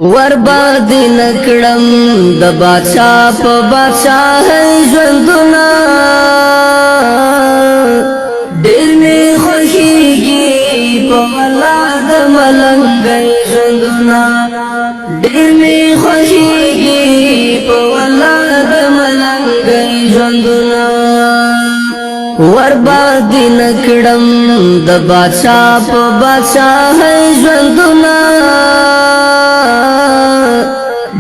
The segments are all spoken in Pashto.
ورباد نکړم د بادشاہ په بادشاہ ژوندونه ډېر می خوښیږي په ولا د ملنګۍ ژوندونه ډېر می خوښیږي په ولا د ملنګۍ ژوندونه ورباد نکړم د بادشاہ په بادشاہ ژوندونه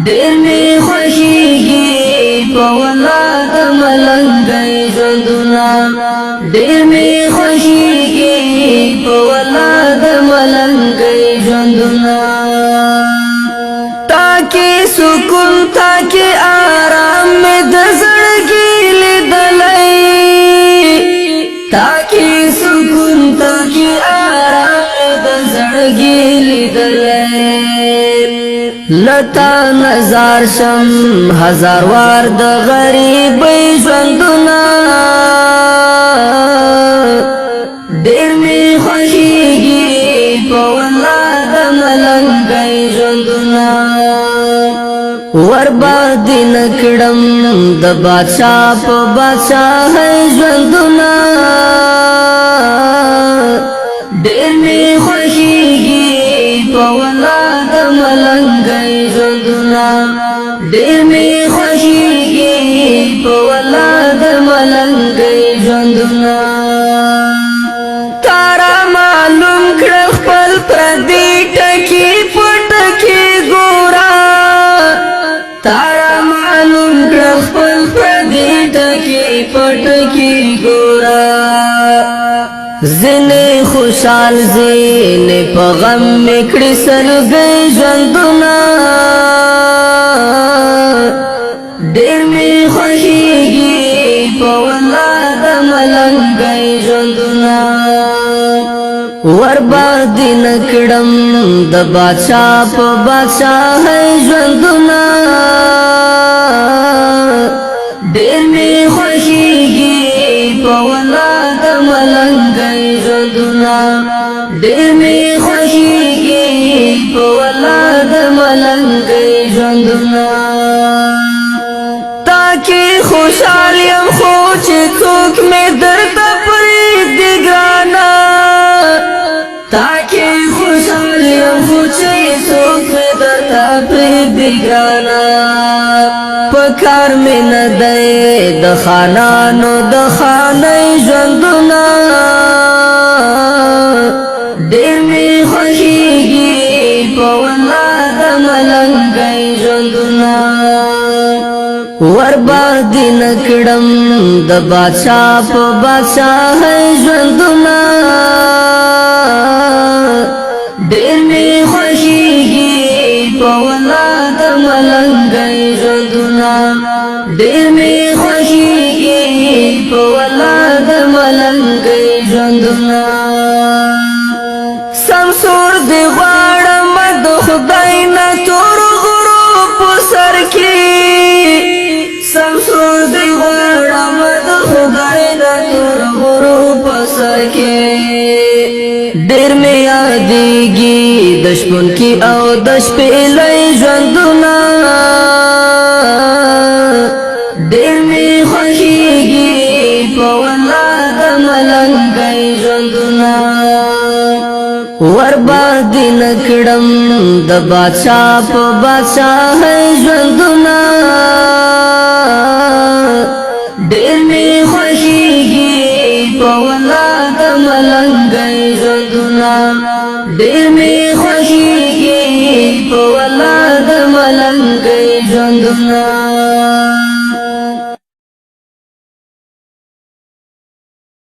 ډېر می خوښیږي په ولا د ملنګۍ ژوندونه ډېر می خوښیږي په ولا د ملنګۍ ژوندونه تاکي سکون تاکي آرام مې د زړګي لیدلی تاکي سکون تاکي آرام مې د زړګي لیدلی لتا نظر شم هزار وار د غریبۍ ژوندونه ډېر می خوښیږي په ولا د ملنګۍ ژوندونه ورباد نکړم د بادشاہ په بادشاہ ژوندونه ډېر می خوښیږي په ولا د ملنګۍ ژوندونه ډېر می خوښیږي په ولا د ملنګۍ ژوندونه تارا معلوم کړه خپل پردي ټکي په ټکي ګوره تارا معلوم کړه خپل پردي ټکي په ټکي ګوره زنه خوشحال زنه په غم میکړي سلګي ژوندونه ډېر می خوښیږي په ولا د ملنګۍ ژوندونه ورباد نکړم د بادشاہ په بادشاہ ژوندونه ډېر می خوښیږي په ولا د ملنګۍ ژوندونه ډېر می خوښیږي په ولا د ملنګۍ ژوندونه تاکي خوشحال یم خو چې څوک مې درته پرېږدي ګرانه تاکي خوشحال یم خو چې څوک مې درته پرېږدي ګرانه پکار مې نه دی د خانانو د خانۍ ژوندونه ډېر می خوښیږي په ولا د ملنګۍ ژوندونه ورباد نکړم د بادشاہ په بادشاہ ژوندونه ډېر می خوښیږي په ولا د ملنګۍ ژوندونه ډېر می خوښیږي په ولا د ملنګۍ ژوندونه سمسور دی غواړم د خدای نه تور غرو په سر کې سمسور دی غواړم د خدای نه تور غرو په سر کې ډېر می یادېږي د شپون کې او د شپېلۍ ژوندونه ډېر می خوښیږي په ولا د ملنګۍ ژوندونه ورباد نکړم د بادشاہ په بادشاہ ژوندونه ډېر می خوښیږي په ولا د ملنګۍ ژوندونه ډېر می خوښیږي په ولا د ملنګۍ ژوندونه